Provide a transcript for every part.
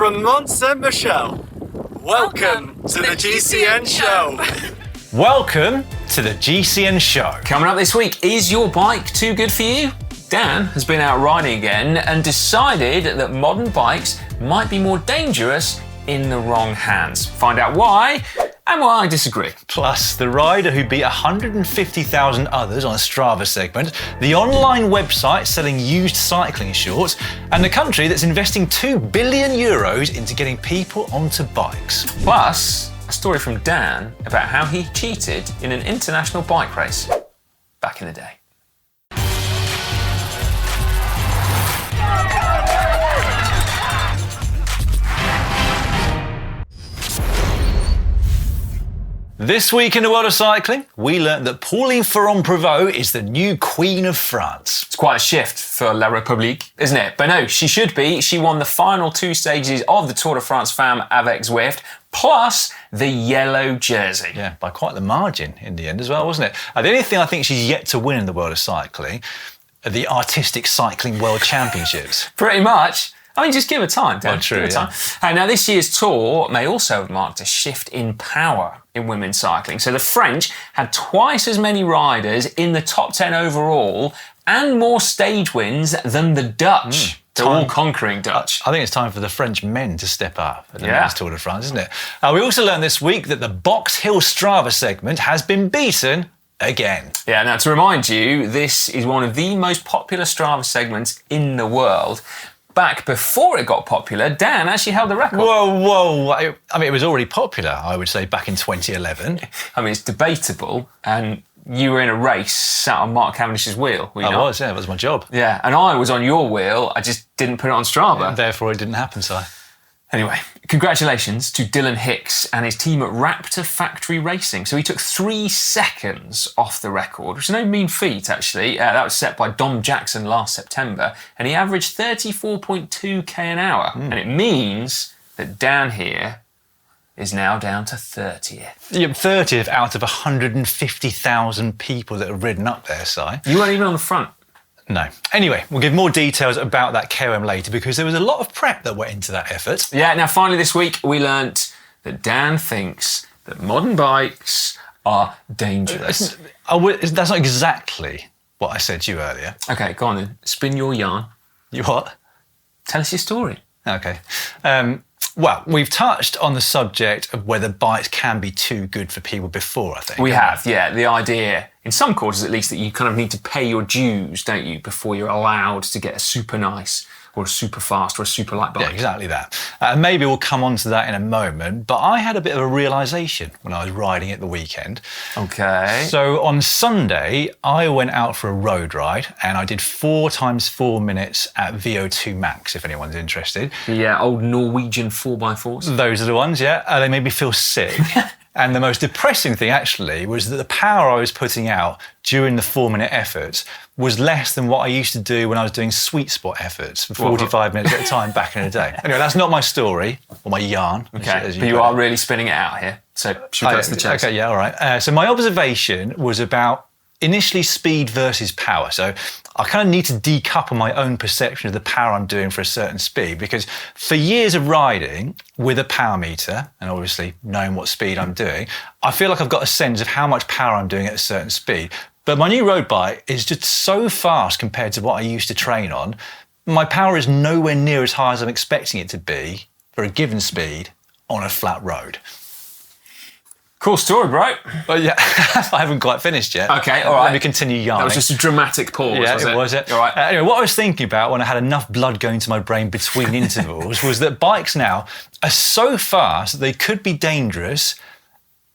from Mont Saint-Michel. Welcome to the GCN Show. Welcome to the GCN Show. Coming up this week, is your bike too good for you? Dan has been out riding again and decided that modern bikes might be more dangerous in the wrong hands. Find out why and why I disagree. Plus, the rider who beat 150,000 others on a Strava segment, the online website selling used cycling shorts, and the country that's investing €2 billion into getting people onto bikes. Plus, a story from Dan about how he cheated in an international bike race back in the day. This week in the world of cycling, we learnt that Pauline Ferrand-Prévot is the new Queen of France. It's quite a shift for La République, isn't it? But no, she should be. She won the final two stages of the Tour de France Femmes avec Zwift, plus the yellow jersey. Yeah, by quite the margin in the end as well, wasn't it? The only thing I think she's yet to win in the world of cycling are the Artistic Cycling World Championships. Pretty much. I mean, just give her time, Dan. Well, true, give her time. Now, this year's Tour may also have marked a shift in power in women's cycling. So the French had twice as many riders in the top 10 overall and more stage wins than the Dutch. The all-conquering Dutch. I think it's time for the French men to step up at the men's Tour de France, isn't it? We also learned this week that the Box Hill Strava segment has been beaten again. Yeah, now to remind you, this is one of the most popular Strava segments in the world. Back before it got popular, Dan actually held the record. Whoa. I mean, it was already popular, I would say, back in 2011. I mean, it's debatable, and you were in a race sat on Mark Cavendish's wheel, were you not? I was, yeah, that was my job. Yeah, and I was on your wheel, I just didn't put it on Strava. And therefore, it didn't happen, Si. Anyway, congratulations to Dylan Hicks and his team at Raptor Factory Racing. So he took 3 seconds off the record, which is no mean feat, actually. That was set by Dom Jackson last September, and he averaged 34.2 k an hour. And it means that Dan here is now down to 30th. Yeah, 30th out of 150,000 people that have ridden up there, Si. You weren't even on the front. No. Anyway, we'll give more details about that KOM later because there was a lot of prep that went into that effort. Yeah, now finally this week we learnt that Dan thinks that modern bikes are dangerous. That's not exactly what I said to you earlier. Okay, go on then. Spin your yarn. You what? Tell us your story. Okay. Well, we've touched on the subject of whether bikes can be too good for people before, I think. We have, yeah. The idea, in some quarters at least, that you kind of need to pay your dues, don't you, before you're allowed to get a super nice or a super fast or a super light bike. Yeah, exactly that. Maybe we'll come on to that in a moment, but I had a bit of a realisation when I was riding at the weekend. Okay. So on Sunday, I went out for a road ride and I did 4 times 4 minutes at VO2 max, if anyone's interested. The old Norwegian 4x4s. Those are the ones, yeah. They made me feel sick. And the most depressing thing, actually, was that the power I was putting out during the 4-minute efforts was less than what I used to do when I was doing sweet spot efforts for 45 minutes at a time back in the day. Anyway, that's not my story, or my yarn. Okay, but you are really spinning it out here. So should we go to the chase? Okay, yeah, all right. So my observation was about initially speed versus power. So I kind of need to decouple my own perception of the power I'm doing for a certain speed because for years of riding with a power meter and obviously knowing what speed I'm doing, I feel like I've got a sense of how much power I'm doing at a certain speed. But my new road bike is just so fast compared to what I used to train on. My power is nowhere near as high as I'm expecting it to be for a given speed on a flat road. Cool story, bro. But yeah, I haven't quite finished yet. Okay, all right. Let me continue yarning. That was just a dramatic pause, yeah, was it? it was it. All right. Anyway, what I was thinking about when I had enough blood going to my brain between intervals was that bikes now are so fast that they could be dangerous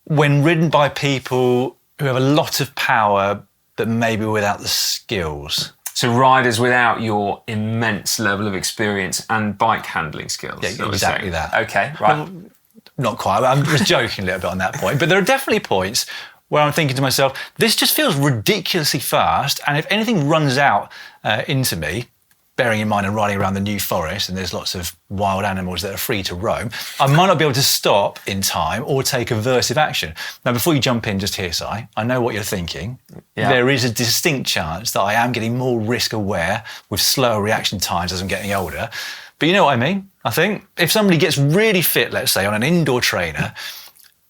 when ridden by people who have a lot of power but maybe without the skills. So riders without your immense level of experience and bike handling skills. Yeah, exactly that. Okay, right. Well, not quite. I was joking a little bit on that point. But there are definitely points where I'm thinking to myself, this just feels ridiculously fast. And if anything runs out into me, bearing in mind I'm riding around the New Forest and there's lots of wild animals that are free to roam, I might not be able to stop in time or take aversive action. Now, before you jump in, just here, Si, I know what you're thinking. Yeah. There is a distinct chance that I am getting more risk aware with slower reaction times as I'm getting older. But you know what I mean? I think. If somebody gets really fit, let's say, on an indoor trainer,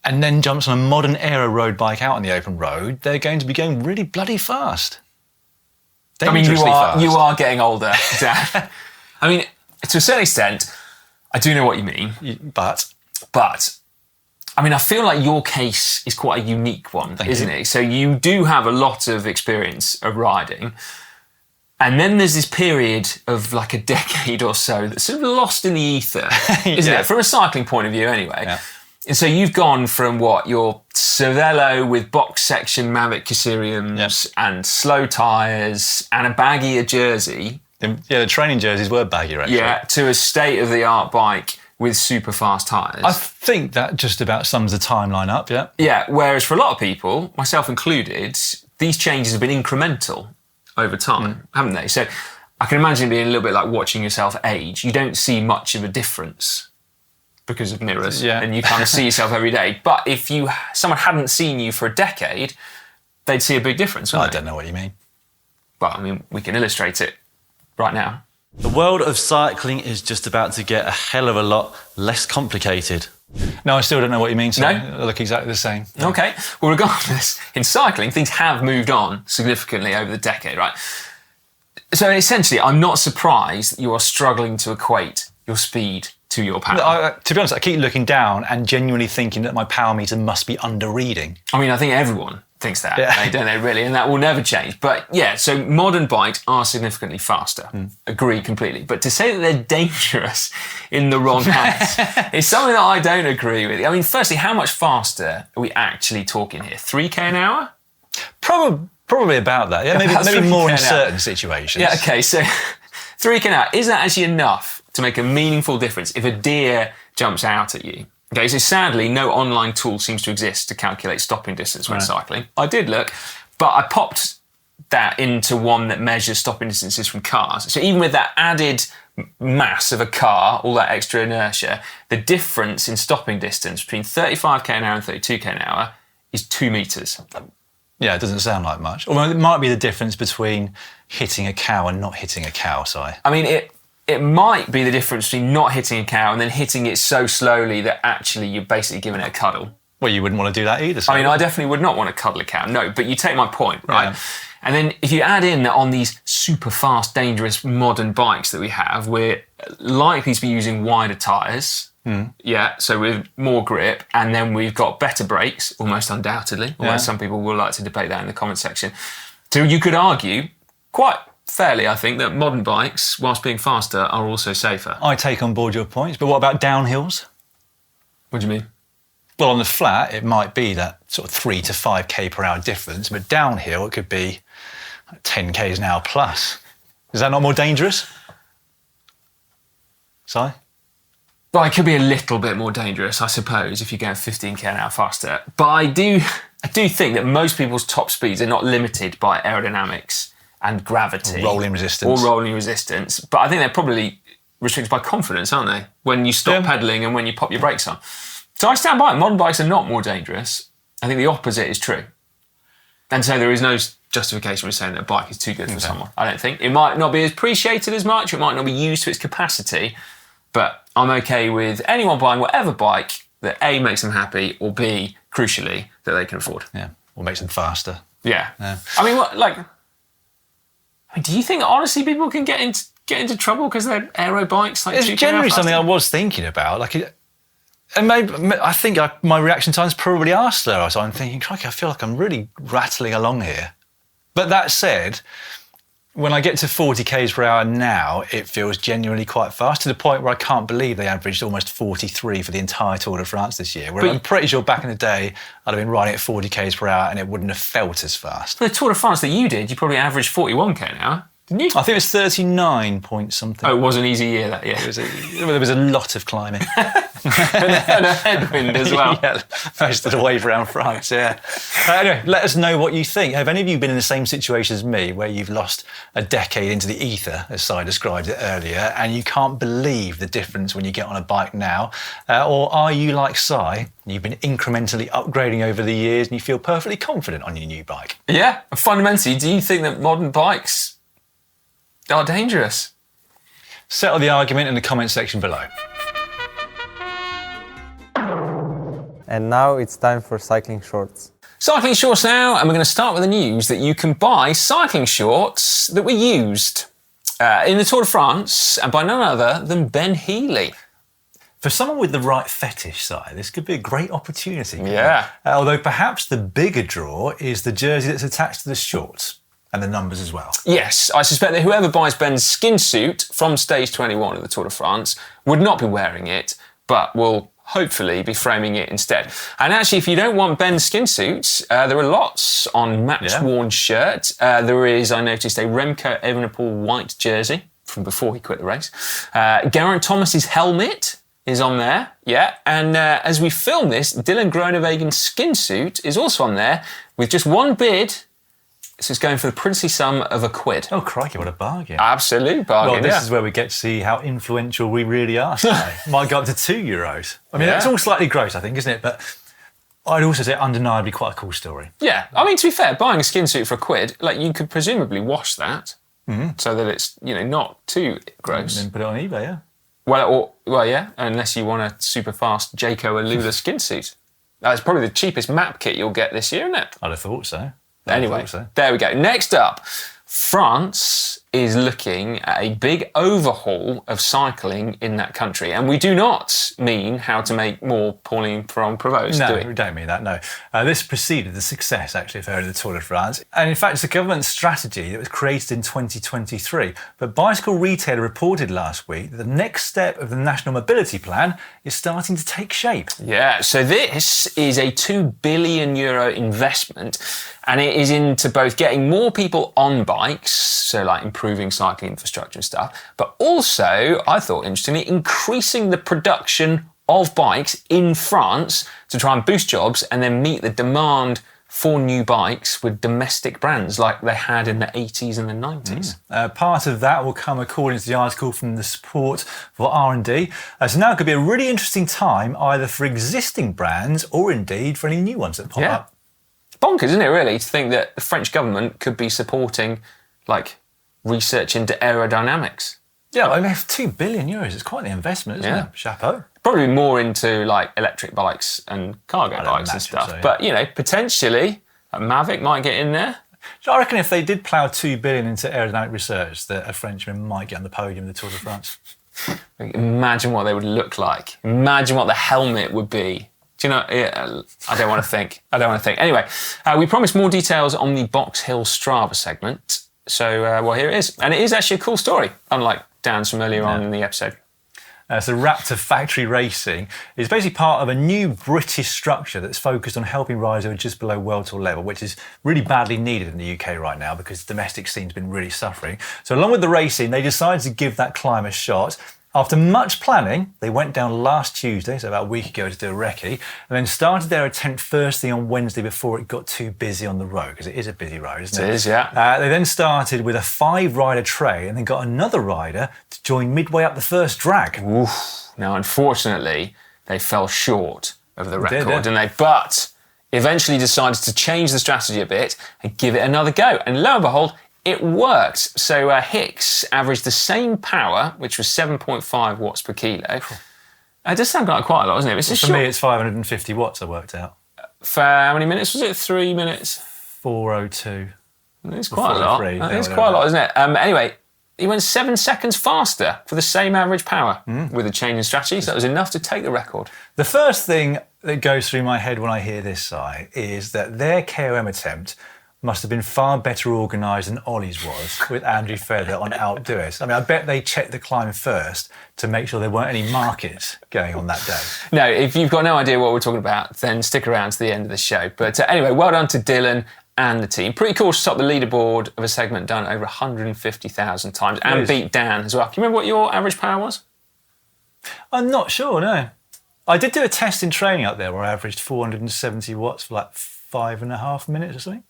and then jumps on a modern aero road bike out on the open road, they're going to be going really bloody fast. I mean, Fast. you are getting older, Dan. I mean, to a certain extent, I do know what you mean. But I mean, I feel like your case is quite a unique one, isn't it? So you do have a lot of experience of riding. And then there's this period of like a decade or so that's sort of lost in the ether, isn't it? From a cycling point of view, anyway. Yeah. And so you've gone from your Cervelo with box section Mavic Casiriums and slow tyres and a baggier jersey. Yeah, the training jerseys were baggier, actually. Yeah, to a state-of-the-art bike with super fast tyres. I think that just about sums the timeline up, yeah. Yeah, whereas for a lot of people, myself included, these changes have been incremental over time, haven't they? So I can imagine it being a little bit like watching yourself age. You don't see much of a difference because of mirrors, and you kind of see yourself every day. But if someone hadn't seen you for a decade, they'd see a big difference, wouldn't they? I don't know what you mean. Well, I mean, we can illustrate it right now. The world of cycling is just about to get a hell of a lot less complicated. No, I still don't know what you mean. So No? they look exactly the same. Okay. Well, regardless, in cycling, things have moved on significantly over the decade, right? So essentially, I'm not surprised that you are struggling to equate your speed to your power. To be honest, I keep looking down and genuinely thinking that my power meter must be under reading. I mean, I think everyone thinks that, don't they, really? And that will never change. But yeah, so modern bikes are significantly faster. Agree completely. But to say that they're dangerous in the wrong hands is something that I don't agree with. I mean, firstly, how much faster are we actually talking here? 3k an hour? Probably about that. Yeah, maybe more in certain situations. Yeah, okay, so 3k an hour. Is that actually enough to make a meaningful difference if a deer jumps out at you? Okay, so sadly, no online tool seems to exist to calculate stopping distance when cycling. I did look, but I popped that into one that measures stopping distances from cars. So even with that added mass of a car, all that extra inertia, the difference in stopping distance between 35k an hour and 32k an hour is 2 metres. Yeah, it doesn't sound like much. Although it might be the difference between hitting a cow and not hitting a cow, Si. I mean, it might be the difference between not hitting a cow and then hitting it so slowly that actually you're basically giving it a cuddle. Well, you wouldn't want to do that either. So. I mean, I definitely would not want to cuddle a cow, no, but you take my point, right? Yeah. And then if you add in that on these super fast, dangerous modern bikes that we have, we're likely to be using wider tyres, so with more grip, and then we've got better brakes, almost undoubtedly, although some people will like to debate that in the comment section. So you could argue, quite fairly, I think, that modern bikes, whilst being faster, are also safer. I take on board your points, but what about downhills? What do you mean? Well, on the flat, it might be that sort of 3 to 5k per hour difference, but downhill, it could be 10k's an hour plus. Is that not more dangerous? Si? Well, it could be a little bit more dangerous, I suppose, if you're going 15k an hour faster. But I do think that most people's top speeds are not limited by aerodynamics and gravity. Or rolling resistance. But I think they're probably restricted by confidence, aren't they? When you stop pedalling and when you pop your brakes on. So I stand by it. Modern bikes are not more dangerous. I think the opposite is true. And so there is no justification for saying that a bike is too good for someone. I don't think. It might not be appreciated as much. It might not be used to its capacity. But I'm okay with anyone buying whatever bike that A, makes them happy, or B, crucially, that they can afford. Yeah, or makes them faster. Yeah. I mean, do you think, honestly, people can get into trouble because they're aero bikes? It's generally something I was thinking about. And maybe, I think my reaction times probably are slower. So I'm thinking, crikey, I feel like I'm really rattling along here. But that said, when I get to 40 k's per hour now, it feels genuinely quite fast, to the point where I can't believe they averaged almost 43 for the entire Tour de France this year. Where I'm pretty sure back in the day, I'd have been riding at 40 k's per hour and it wouldn't have felt as fast. The Tour de France that you did, you probably averaged 41k an hour, didn't you? I think it was 39 point something. Oh, it was an easy year that year. There was a lot of climbing. and a headwind as well. Yeah, most of the way around France, yeah. Anyway, let us know what you think. Have any of you been in the same situation as me, where you've lost a decade into the ether, as Si described it earlier, and you can't believe the difference when you get on a bike now? Or are you like Si, you've been incrementally upgrading over the years and you feel perfectly confident on your new bike? Yeah, fundamentally, do you think that modern bikes are dangerous? Settle the argument in the comment section below. And now it's time for cycling shorts. Cycling shorts now, and we're going to start with the news that you can buy cycling shorts that were used in the Tour de France and by none other than Ben Healy. For someone with the right fetish side, this could be a great opportunity. Yeah. Although perhaps the bigger draw is the jersey that's attached to the shorts and the numbers as well. Yes, I suspect that whoever buys Ben's skin suit from stage 21 of the Tour de France would not be wearing it, but will hopefully be framing it instead. And actually, if you don't want Ben's skin suits, there are lots on match-worn shirt. There is, I noticed, a Remco Evenepoel white jersey from before he quit the race. Geraint Thomas's helmet is on there, and as we film this, Dylan Groenewegen skin suit is also on there with just one bid. So it's going for the princely sum of £1. Oh, crikey, what a bargain. Absolute bargain, Well, this is where we get to see how influential we really are today. Might go up to €2. I mean, it's all slightly gross, I think, isn't it? But I'd also say undeniably quite a cool story. Yeah, I mean, to be fair, buying a skin suit for £1, like, you could presumably wash that so that it's, not too gross. And then put it on eBay, yeah. Well, yeah, unless you want a super fast Jayco Alula skin suit. That's probably the cheapest map kit you'll get this year, isn't it? I'd have thought so. Anyway, there we go. Next up, France is looking at a big overhaul of cycling in that country. And we do not mean how to make more Pauline Ferrand-Prévot, do we? No, we don't mean that, no. This preceded the success, actually, of the Tour de France. And in fact, it's a government strategy that was created in 2023. But bicycle retailer reported last week that the next step of the National Mobility Plan is starting to take shape. Yeah, so this is a €2 billion investment, and it is into both getting more people on bikes, so like improving cycling infrastructure and stuff, but also, I thought interestingly, increasing the production of bikes in France to try and boost jobs and then meet the demand for new bikes with domestic brands like they had in the 80s and the 90s. Part of that will come according to the article from the Support for R&D. So now it could be a really interesting time either for existing brands or indeed for any new ones that pop up. Bonkers, isn't it, really, to think that the French government could be supporting, like, research into aerodynamics. Yeah, I mean, €2 billion, it's quite the investment, isn't it? Chapeau. Probably more into, like, electric bikes and cargo bikes and stuff. So, But, potentially, a Mavic might get in there. So I reckon if they did plough $2 billion into aerodynamic research, that a Frenchman might get on the podium of the Tour de France. Imagine what they would look like. Imagine what the helmet would be. Do you know, I don't want to think. Anyway, we promised more details on the Box Hill Strava segment. So, here it is. And it is actually a cool story, unlike Dan's from earlier on in the episode. So Raptor Factory Racing is basically part of a new British structure that's focused on helping riders who are just below World Tour level, which is really badly needed in the UK right now because the domestic scene's been really suffering. So along with the racing, they decided to give that climb a shot. After much planning, they went down last Tuesday, so about a week ago, to do a recce, and then started their attempt first thing on Wednesday before it got too busy on the road, because it is a busy road, isn't it? It is, yeah. They then started with a 5-rider tray and then got another rider to join midway up the first drag. Oof. Now, unfortunately, they fell short of the record, didn't they? But eventually decided to change the strategy a bit and give it another go. And lo and behold, it worked. So Hicks averaged the same power, which was 7.5 watts per kilo. It does sound like quite a lot, doesn't it? For me, it's 550 watts, I worked out. For how many minutes was it? 3 minutes? 4:02. It's quite a lot. It's quite a lot, isn't it? Anyway, he went 7 seconds faster for the same average power with a change in strategy. So that was enough to take the record. The first thing that goes through my head when I hear this, Si, is that their KOM attempt must have been far better organised than Ollie's was with Andrew Feather on Outdo It. I mean, I bet they checked the climb first to make sure there weren't any markets going on that day. No, if you've got no idea what we're talking about, then stick around to the end of the show. But anyway, well done to Dylan and the team. Pretty cool to top the leaderboard of a segment done over 150,000 times and beat Dan as well. Can you remember what your average power was? I'm not sure, no. I did do a test in training up there where I averaged 470 watts for like 5.5 minutes or something.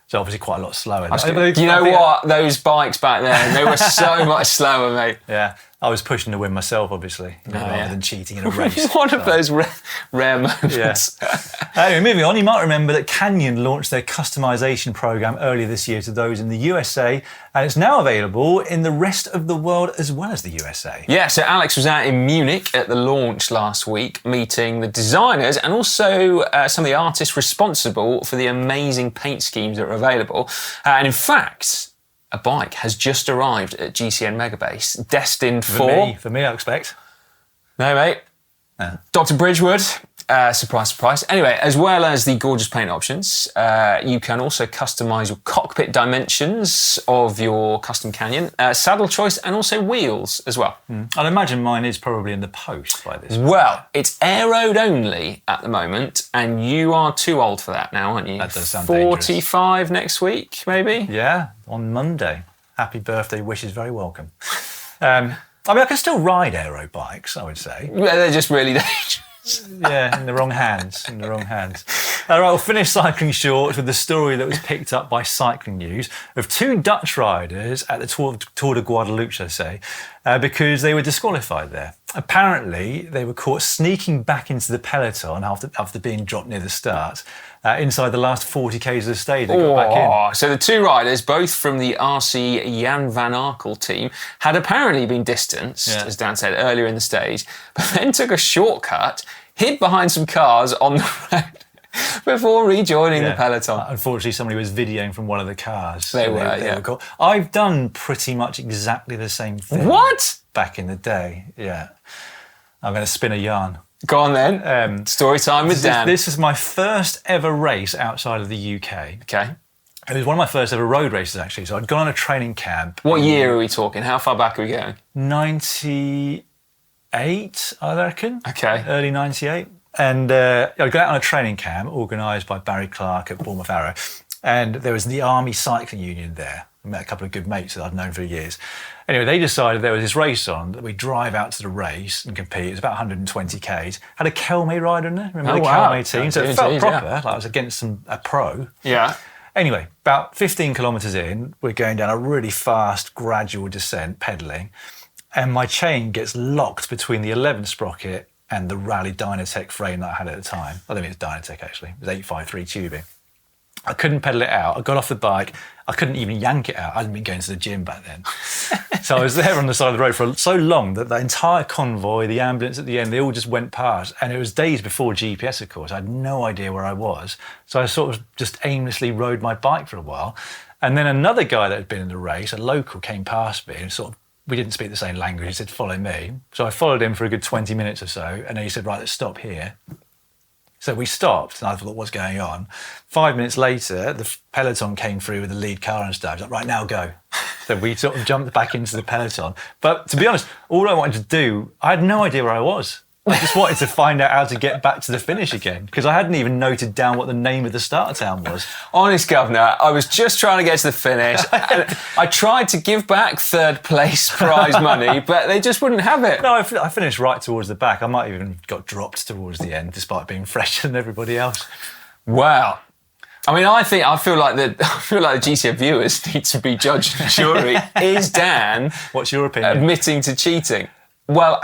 So obviously quite a lot slower. You know what? Those bikes back then, they were so much slower, mate. Yeah. I was pushing to win myself, obviously, rather than cheating in a race. One of those rare moments. Anyway, moving on, you might remember that Canyon launched their customization program earlier this year to those in the USA, and it's now available in the rest of the world as well as the USA. Yeah, so Alex was out in Munich at the launch last week, meeting the designers and also some of the artists responsible for the amazing paint schemes that are available. And in fact, a bike has just arrived at GCN Megabase, destined For me, I expect. No, mate. Dr. Bridgewood. Surprise, surprise. Anyway, as well as the gorgeous paint options, you can also customise your cockpit dimensions of your custom Canyon, saddle choice, and also wheels as well. I'd imagine mine is probably in the post by this point. Well, it's aeroed only at the moment, and you are too old for that now, aren't you? That does sound 45 next week, maybe? Yeah, on Monday. Happy birthday wishes, very welcome. I mean, I can still ride aero bikes, I would say. Yeah, they're just really dangerous. Yeah, in the wrong hands. All right, we'll finish cycling short with the story that was picked up by Cycling News of two Dutch riders at the Tour de Guadeloupe, I say, because they were disqualified there. Apparently, they were caught sneaking back into the peloton after being dropped near the start. Inside the last 40 k's of the stage, they got back in. So the two riders, both from the RC Jan van Arkel team, had apparently been distanced, as Dan said, earlier in the stage, but then took a shortcut, hid behind some cars on the road before rejoining the peloton. Unfortunately, somebody was videoing from one of the cars. They were caught. I've done pretty much exactly the same thing. What? Back in the day, yeah. I'm going to spin a yarn. Go on then. Story time with Dan. This is my first ever race outside of the UK. Okay. It was one of my first ever road races, actually. So I'd gone on a training camp. What year are we talking? How far back are we going? 98, I reckon. Okay. Early 98. And I'd go out on a training camp organised by Barry Clark at Bournemouth Arrow. And there was the Army Cycling Union there. I met a couple of good mates that I'd known for years. Anyway, they decided there was this race on, that we'd drive out to the race and compete. It was about 120 k's. Had a Kelme rider in there. Remember the Kelme team? So it felt proper, like I was against a pro. Yeah. Anyway, about 15 kilometres in, we're going down a really fast, gradual descent, pedalling, and my chain gets locked between the 11 sprocket and the Rally Dynatec frame that I had at the time. I don't think it was Dynatec, actually. It was 853 tubing. I couldn't pedal it out. I got off the bike. I couldn't even yank it out. I hadn't been going to the gym back then. So I was there on the side of the road for so long that the entire convoy, the ambulance at the end, they all just went past. And it was days before GPS, of course. I had no idea where I was. So I sort of just aimlessly rode my bike for a while. And then another guy that had been in the race, a local, came past me and sort of, we didn't speak the same language. He said, follow me. So I followed him for a good 20 minutes or so. And then he said, right, let's stop here. So we stopped, and I thought, what's going on? 5 minutes later, the peloton came through with the lead car and stuff. I was like, right, now go. So we sort of jumped back into the peloton. But to be honest, all I wanted to do, I had no idea where I was. I just wanted to find out how to get back to the finish again, because I hadn't even noted down what the name of the start town was. Honest, Governor, I was just trying to get to the finish. I tried to give back third place prize money, but they just wouldn't have it. No, I finished right towards the back. I might have even got dropped towards the end, despite being fresher than everybody else. Wow. I mean, I feel like the GCN viewers need to be judge and jury. Is Dan, what's your opinion, admitting to cheating? Well,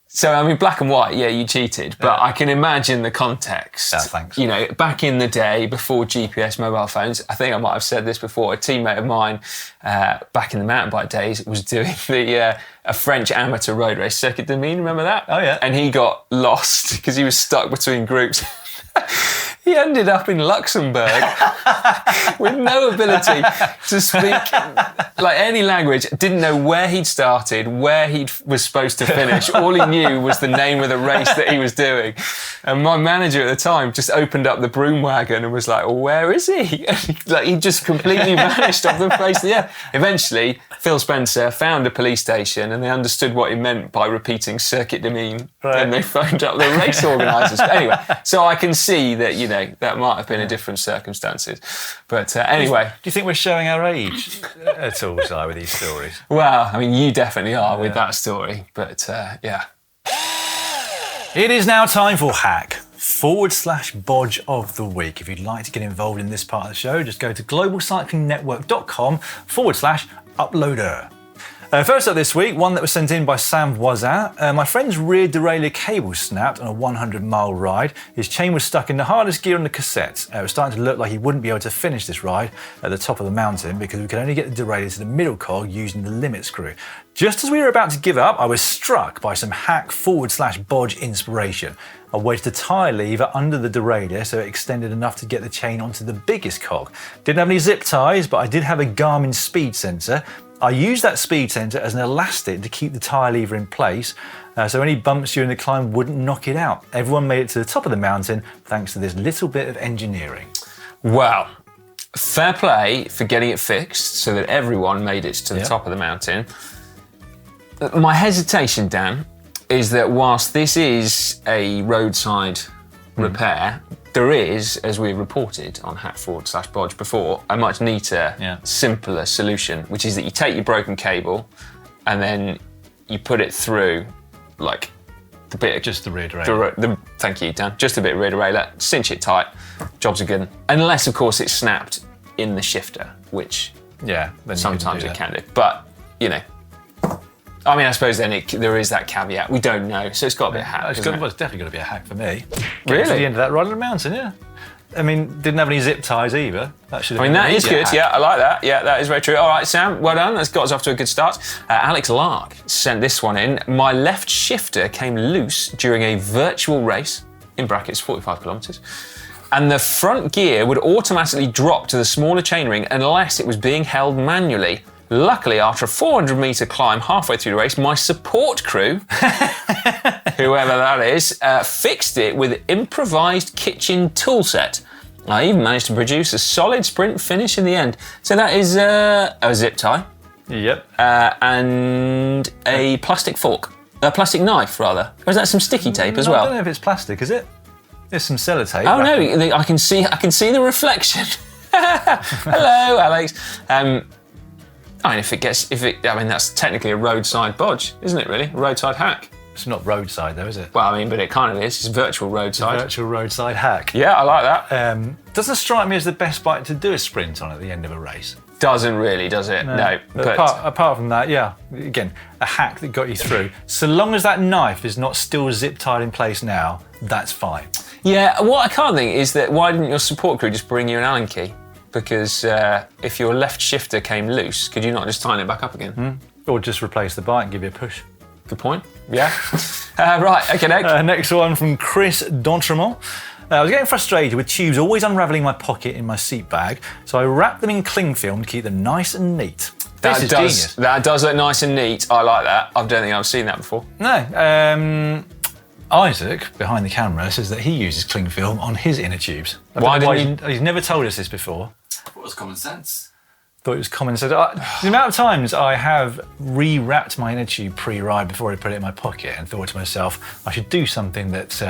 so I mean, black and white, yeah, you cheated, but I can imagine the context. Thanks. You know, back in the day, before GPS mobile phones, I think I might have said this before, a teammate of mine back in the mountain bike days was doing a French amateur road race, Circuit de Mine, remember that? Oh, yeah. And he got lost because he was stuck between groups. He ended up in Luxembourg with no ability to speak like any language, didn't know where he'd started, where he was supposed to finish. All he knew was the name of the race that he was doing. And my manager at the time just opened up the broom wagon and was like, well, where is he? And he just completely vanished off the face of the earth. Eventually, Phil Spencer found a police station and they understood what he meant by repeating Circuit de Mine. Right. And they phoned up the race organisers. Anyway, so I can see that, you know, that might have been in different circumstances. But anyway. Do you think we're showing our age at all, Si, with these stories? Well, I mean, you definitely are with that story. But yeah. It is now time for Hack/Bodge of the Week. If you'd like to get involved in this part of the show, just go to globalcyclingnetwork.com/uploader. First up this week, one that was sent in by Sam Voisin. My friend's rear derailleur cable snapped on a 100-mile ride. His chain was stuck in the hardest gear on the cassette. It was starting to look like he wouldn't be able to finish this ride at the top of the mountain because we could only get the derailleur to the middle cog using the limit screw. Just as we were about to give up, I was struck by some hack /Bodge inspiration. I wedged a tyre lever under the derailleur so it extended enough to get the chain onto the biggest cog. Didn't have any zip ties, but I did have a Garmin speed sensor. I used that speed sensor as an elastic to keep the tyre lever in place, so any bumps during the climb wouldn't knock it out. Everyone made it to the top of the mountain thanks to this little bit of engineering. Well, fair play for getting it fixed so that everyone made it to the top of the mountain. My hesitation, Dan, is that whilst this is a roadside repair, there is, as we reported on hack/Bodge before, a much neater, simpler solution, which is that you take your broken cable and then you put it through, like, the bit of... Just the rear derailleur. Thank you, Dan. Just a bit of rear derailleur, cinch it tight, jobs are good. Unless, of course, it's snapped in the shifter, which then sometimes it can do. But, you know, I mean, I suppose then there is that caveat. We don't know, so it's got to be a hack. It's definitely got to be a hack for me. Really? To the end of that ride on the mountain, yeah. I mean, didn't have any zip ties either. That is good. Yeah, I like that. Yeah, that is very true. All right, Sam, well done. That's got us off to a good start. Alex Lark sent this one in. My left shifter came loose during a virtual race, in brackets 45 kilometres, and the front gear would automatically drop to the smaller chainring unless it was being held manually. Luckily, after a 400-metre climb halfway through the race, my support crew, whoever that is, fixed it with improvised kitchen tool set. I even managed to produce a solid sprint finish in the end. So that is a zip tie. Yep. And a plastic fork. A plastic knife, rather. Or is that some sticky tape as well? I don't know if it's plastic, is it? There's some sellotape. Oh, no, I can see the reflection. Hello, Alex. I mean, that's technically a roadside bodge, isn't it, really? A roadside hack. It's not roadside, though, is it? Well, I mean, but it kind of is. It's virtual roadside. Virtual roadside hack. Yeah, I like that. Doesn't strike me as the best bike to do a sprint on at the end of a race. Doesn't really, does it? No. But apart from that, yeah, again, a hack that got you through. So long as that knife is not still zip tied in place now, that's fine. Yeah, what I can't think is that why didn't your support crew just bring you an Allen key? Because if your left shifter came loose, could you not just tighten it back up again? Or just replace the bike and give you a push. Good point. Yeah. Right, okay, next. Next one from Chris D'Entremont. I was getting frustrated with tubes always unravelling my pocket in my seat bag, so I wrapped them in cling film to keep them nice and neat. This is genius. That does look nice and neat. I like that. I don't think I've seen that before. No. Isaac, behind the camera, says that he uses cling film on his inner tubes. He's never told us this before. I thought it was common sense. Thought it was common sense. The amount of times I have re-wrapped my inner tube pre-ride before I put it in my pocket and thought to myself, I should do something that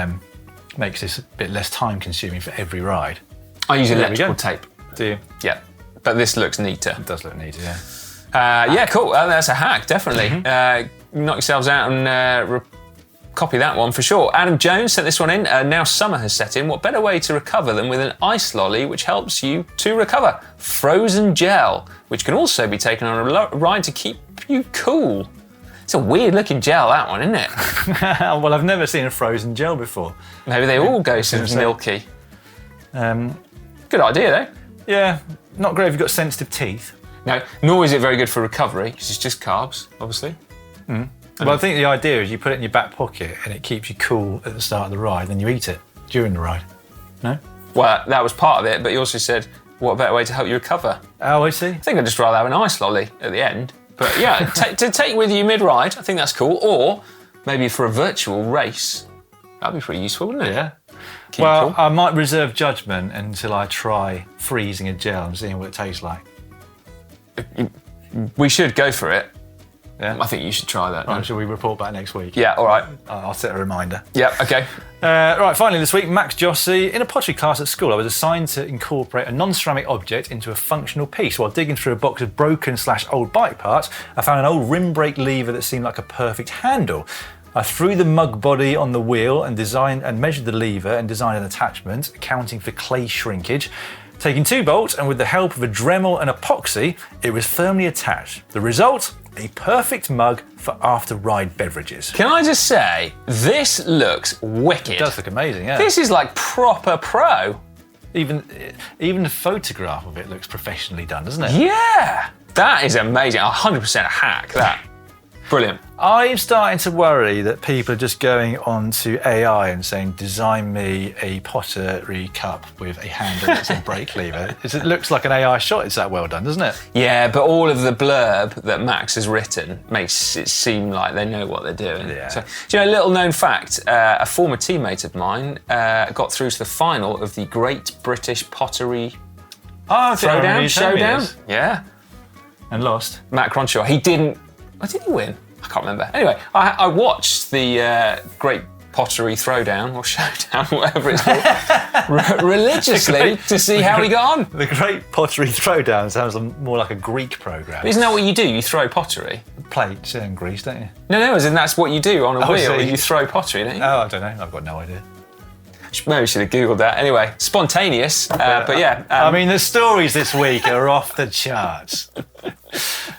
makes this a bit less time consuming for every ride. I use electrical tape. Do you? Yeah, but this looks neater. It does look neater, yeah. Yeah, cool. That's a hack, definitely. Knock yourselves out and copy that one for sure. Adam Jones sent this one in. Now summer has set in. What better way to recover than with an ice lolly which helps you to recover? Frozen gel, which can also be taken on a ride to keep you cool. It's a weird looking gel, that one, isn't it? Well, I've never seen a frozen gel before. Maybe they all go sort of milky. Good idea, though. Yeah, not great if you've got sensitive teeth. No, nor is it very good for recovery, because it's just carbs, obviously. Well, I think the idea is you put it in your back pocket and it keeps you cool at the start of the ride, then you eat it during the ride. No? Well, that was part of it, but you also said, what a better way to help you recover? Oh, I see. I think I'd just rather have an ice lolly at the end. But yeah, to take with you mid-ride, I think that's cool. Or maybe for a virtual race. That'd be pretty useful, wouldn't it? Yeah. Well, cool. I might reserve judgment until I try freezing a gel and seeing what it tastes like. We should go for it. Yeah. I think you should try that. Right, shall we report back next week? Yeah, all right. I'll set a reminder. Yeah, okay. Right, finally this week, Max Jossi. In a pottery class at school, I was assigned to incorporate a non-ceramic object into a functional piece. While digging through a box of broken/old bike parts, I found an old rim brake lever that seemed like a perfect handle. I threw the mug body on the wheel and measured the lever and designed an attachment, accounting for clay shrinkage. Taking 2 bolts and with the help of a Dremel and epoxy, it was firmly attached. The result? a perfect mug for after-ride beverages. Can I just say, this looks wicked. It does look amazing, yeah. This is like proper pro. Even the photograph of it looks professionally done, doesn't it? Yeah, that is amazing. 100% a hack, that. Brilliant. I'm starting to worry that people are just going on to AI and saying, design me a pottery cup with a handle that's a brake lever. It looks like an AI shot. It's that well done, doesn't it? Yeah, but all of the blurb that Max has written makes it seem like they know what they're doing. Yeah. So, do you know, a little known fact, a former teammate of mine got through to the final of the Great British Pottery Showdown. Yeah. And lost. Matt Cronshaw. He didn't. Oh, did he win? I can't remember. Anyway, I watched the Great Pottery Throwdown or Showdown, whatever it's called, religiously to see how he got on. The Great Pottery Throwdown sounds more like a Greek programme. Isn't that what you do? You throw pottery? Plates in Greece, don't you? No, as in that's what you do on a wheel. so You throw pottery, don't you? Oh, I don't know. I've got no idea. Maybe we should have Googled that. Anyway, spontaneous, but yeah. I mean, the stories this week are off the charts.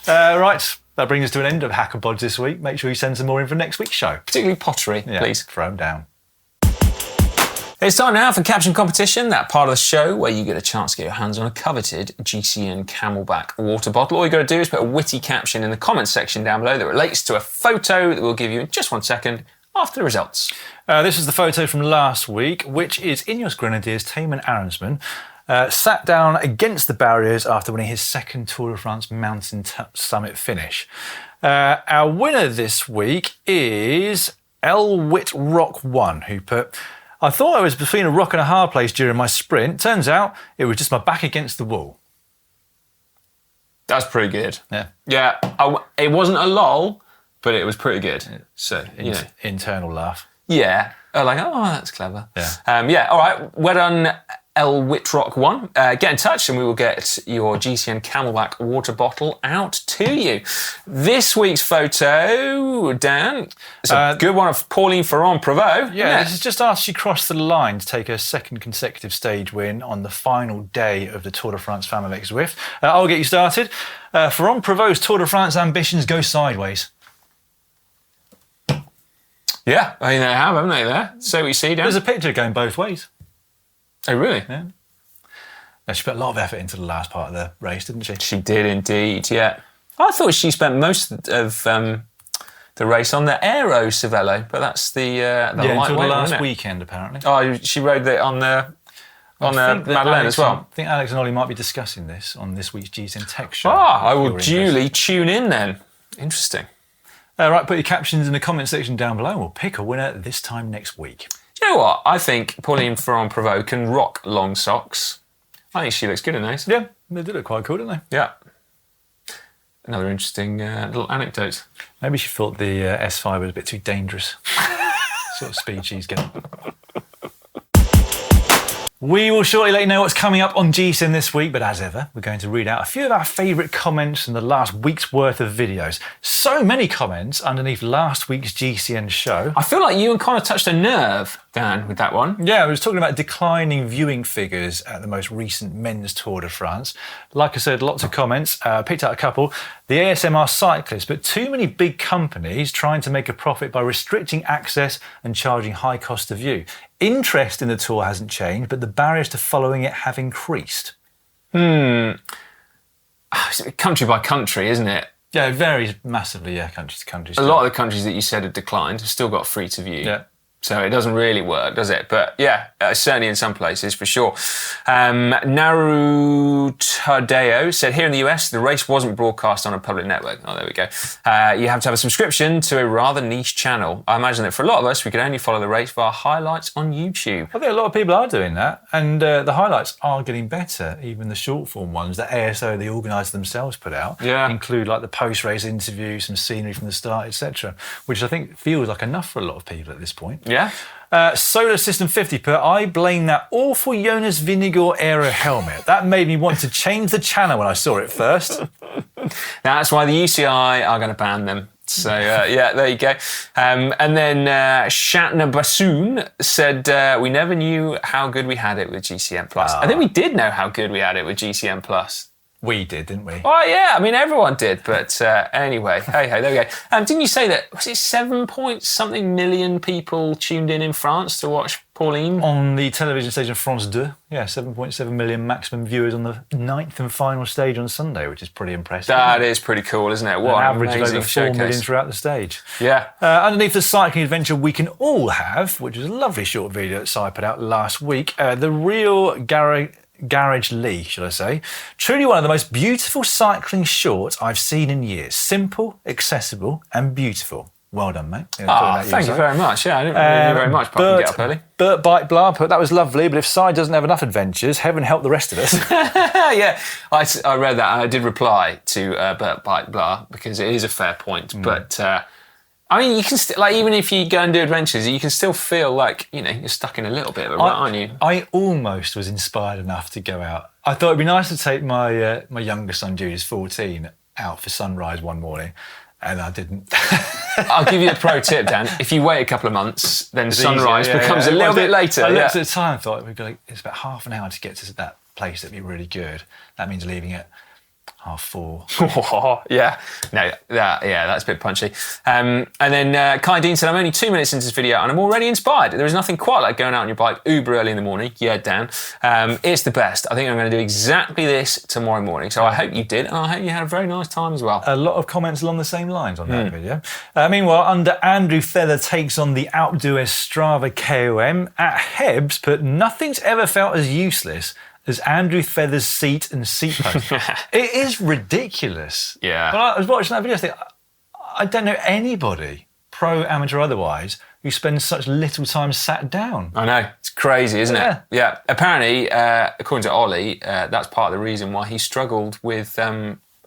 Right. That brings us to an end of Hacker Bodge this week. Make sure you send some more in for next week's show. Particularly pottery, please. Throw them down. It's time now for Caption Competition, that part of the show where you get a chance to get your hands on a coveted GCN Camelback water bottle. All you got to do is put a witty caption in the comments section down below that relates to a photo that we'll give you in just 1 second after the results. This is the photo from last week, which is Ineos Grenadiers' Taman Arensman. Sat down against the barriers after winning his second Tour de France mountain summit finish. Our winner this week is Elwit Rock 1, who put, I thought I was between a rock and a hard place during my sprint. Turns out it was just my back against the wall. That's pretty good. Yeah. Yeah, it wasn't a lol, but it was pretty good. So, you know. Internal laugh. Yeah. Like, oh, that's clever. Yeah. All right. Well done, El Whitrock 1. Get in touch and we will get your GCN Camelback water bottle out to you. This week's photo, Dan, it's a good one of Pauline Ferrand-Prévot. Yeah, this is just after she crossed the line to take her second consecutive stage win on the final day of the Tour de France Femmes avec Zwift. I'll get you started. Ferrand-Prévot's Tour de France ambitions go sideways. Yeah, I mean, they have, haven't they, there? So we see, Dan. There's a picture going both ways. Oh, really? Yeah. Now, she put a lot of effort into the last part of the race, didn't she? She did indeed, yeah. I thought she spent most of the race on the Aero Cervelo, but that's the lightweight, until the last isn't it? weekend, apparently. Oh, she rode it on the Madeleine as well. I think Alex and Ollie might be discussing this on this week's GCN Tech Show. I will duly tune in then. Interesting. Right, put your captions in the comment section down below and we'll pick a winner this time next week. Do you know what? I think Pauline Ferrand-Prévot can rock long socks. I think she looks good in those. Yeah, they do look quite cool, don't they? Yeah. Another interesting little anecdote. Maybe she thought the S5 was a bit too dangerous. Sort of speed she's getting. We will shortly let you know what's coming up on GCN this week, but as ever, we're going to read out a few of our favourite comments from the last week's worth of videos. So many comments underneath last week's GCN show. I feel like you and Connor touched a nerve, Dan, with that one. Yeah, I was talking about declining viewing figures at the most recent men's Tour de France. Like I said, lots of comments. Picked out a couple. The ASMR cyclists, but too many big companies trying to make a profit by restricting access and charging high cost of view. Interest in the Tour hasn't changed, but the barriers to following it have increased. It's country by country, isn't it? Yeah, it varies massively, country to country. A lot of the countries that you said have declined have still got free to view. Yeah. So it doesn't really work, does it? But yeah, certainly in some places, for sure. Naru Tadeo said, here in the US, the race wasn't broadcast on a public network. Oh, there we go. You have to have a subscription to a rather niche channel. I imagine that for a lot of us, we could only follow the race via highlights on YouTube. I think a lot of people are doing that, and the highlights are getting better. Even the short form ones that ASO, the organisers themselves, put out, include like the post-race interview, some scenery from the start, etc., which I think feels like enough for a lot of people at this point. Yeah. Solar System 50 put, I blame that awful Jonas Vingegaard aero helmet. That made me want to change the channel when I saw it first. That's why the UCI are going to ban them. So, yeah, there you go. And then Shatner Bassoon said, we never knew how good we had it with GCN+. I think we did know how good we had it with GCN+. We did, didn't we? Well, yeah, I mean, everyone did, but anyway, hey, there we go. Didn't you say that, was it 7 point something million people tuned in France to watch Pauline? On the television station France 2, yeah, 7.7 million maximum viewers on the 9th and final stage on Sunday, which is pretty impressive. That is pretty cool, isn't it? What an an average of amazing over 4 million showcase. throughout the stage. Yeah. Underneath the cycling adventure we can all have, which was a lovely short video that Si put out last week, the real Garage Lee, should I say. Truly one of the most beautiful cycling shorts I've seen in years. Simple, accessible, and beautiful. Well done, mate. Thank you very much. Yeah, I didn't really do very much, but I can get up early. Bert Bike Blah put, that was lovely, but if Si doesn't have enough adventures, heaven help the rest of us. Yeah, I read that and I did reply to Bert Bike Blah because it is a fair point, but... I mean, you can even if you go and do adventures, you can still feel like, you're stuck in a little bit of a rut, aren't you? I almost was inspired enough to go out. I thought it'd be nice to take my my younger son, Jude, who's 14, out for sunrise one morning, and I didn't. I'll give you a pro tip, Dan. If you wait a couple of months, then sunrise becomes a little bit later. I looked at the time and thought, it's about half an hour to get to that place that'd be really good. That means leaving at 4:30. Yeah, no, that's a bit punchy. And then Kai Dean said, I'm only 2 minutes into this video and I'm already inspired. There is nothing quite like going out on your bike uber early in the morning. Yeah, Dan. It's the best. I think I'm going to do exactly this tomorrow morning. So I hope you did, and I hope you had a very nice time as well. A lot of comments along the same lines on that video. Meanwhile, under Andrew Feather takes on the Outdoor Strava KOM at Hebs, but nothing's ever felt as useless as Andrew Feather's seat and seat post. It is ridiculous. Yeah. But I was watching that video, I think, I don't know anybody, pro, amateur, otherwise, who spends such little time sat down. I know, it's crazy, isn't Yeah. it? Yeah. Apparently, according to Ollie, that's part of the reason why he struggled with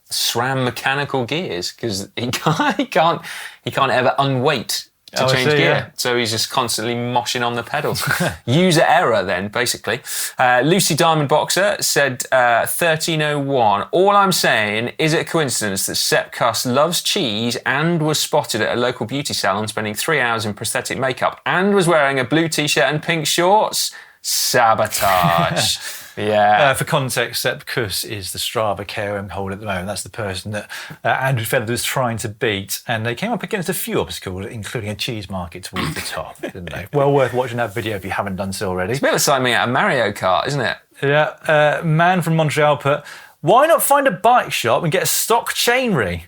SRAM mechanical gears, because he can't ever unweight to change gear. Yeah. So he's just constantly moshing on the pedals. User error then, basically. Lucy Diamond Boxer said 1301. All I'm saying, is it a coincidence that Sepp Kuss loves cheese and was spotted at a local beauty salon spending 3 hours in prosthetic makeup and was wearing a blue t-shirt and pink shorts? Sabotage. Yeah. For context, Sepp Kuss is the Strava KOM holder at the moment. That's the person that Andrew Feather was trying to beat. And they came up against a few obstacles, including a cheese market towards the top, didn't they? Well worth watching that video if you haven't done so already. It's a bit like something out of Mario Kart, isn't it? Yeah. Man from Montreal put, why not find a bike shop and get a stock chainring?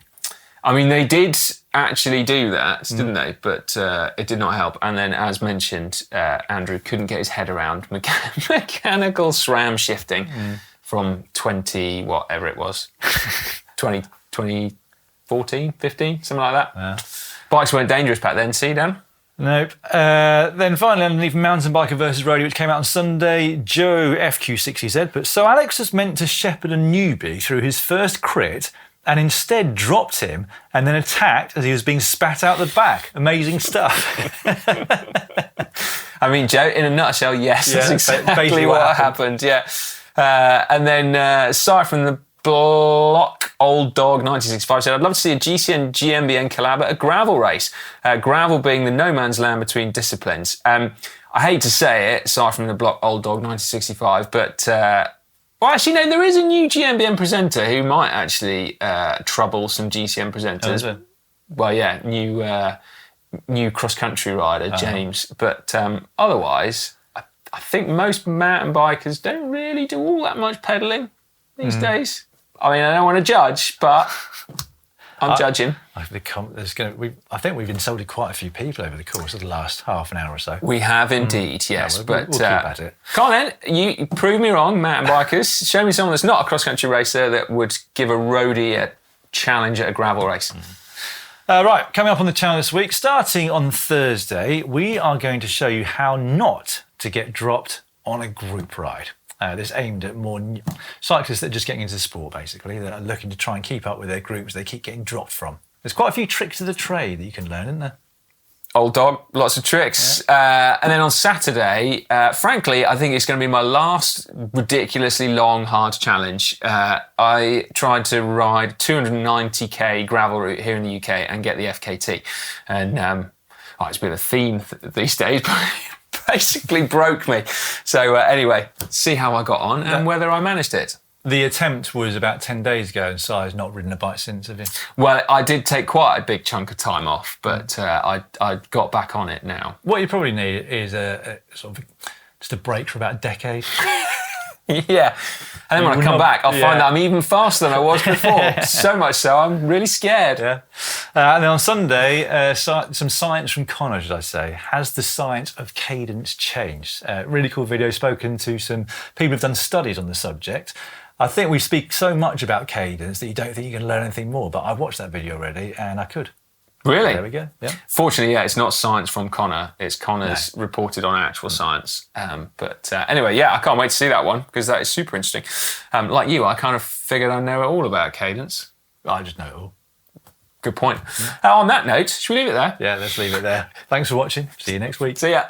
I mean, they did actually do that, didn't they? But it did not help. And then, as mentioned, Andrew couldn't get his head around mechanical SRAM shifting from 20, whatever it was, 2014, 15, something like that. Yeah. Bikes weren't dangerous back then, see, Dan? Nope. Then finally, underneath Mountain Biker versus Roadie, which came out on Sunday, Joe FQ60 said, but so Alex was meant to shepherd a newbie through his first crit and instead dropped him and then attacked as he was being spat out the back. Amazing stuff. I mean, Joe, in a nutshell, yes, that's exactly basically what happened. Yeah. And then Si from the block, Old Dog 1965 said, I'd love to see a GCN GMBN collab at a gravel race. Gravel being the no man's land between disciplines. I hate to say it, Si from the block, Old Dog 1965, but... well, actually, no, there is a new GMBN presenter who might actually trouble some GCN presenters. Oh, well, yeah, new cross-country rider, James. But otherwise, I think most mountain bikers don't really do all that much pedalling these days. I mean, I don't want to judge, but I'm judging. I think we've insulted quite a few people over the course of the last half an hour or so. We have indeed, yes. We'll but keep at it. Come on then, you prove me wrong, mountain bikers. Show me someone that's not a cross-country racer that would give a roadie a challenge at a gravel race. Right, coming up on the channel this week, starting on Thursday, we are going to show you how not to get dropped on a group ride. This aimed at more cyclists that are just getting into the sport, basically, that are looking to try and keep up with their groups they keep getting dropped from. There's quite a few tricks of the trade that you can learn, isn't there? Old dog, lots of tricks. Yeah. And then on Saturday, frankly, I think it's going to be my last ridiculously long, hard challenge. I tried to ride 290k gravel route here in the UK and get the FKT. And it's been a theme these days, but basically broke me. So anyway, see how I got on and whether I managed it. The attempt was about 10 days ago, and Si's not ridden a bike since, have you? Well, I did take quite a big chunk of time off, but I got back on it now. What you probably need is a sort of just a break for about a decade. Yeah. And then when I come back, I'll find that I'm even faster than I was before. So much so, I'm really scared. Yeah. And then on Sunday, some science from Connor, should I say. Has the science of cadence changed? Really cool video, spoken to some people who've done studies on the subject. I think we speak so much about cadence that you don't think you can learn anything more, but I've watched that video already and I could. Really? There we go. Yeah. Fortunately, it's not science from Connor. It's Connor's reported on actual science. But anyway, I can't wait to see that one because that is super interesting. Like you, I kind of figured I know all about cadence. I just know it all. Good point. On that note, should we leave it there? Yeah, let's leave it there. Thanks for watching. See you next week. See ya.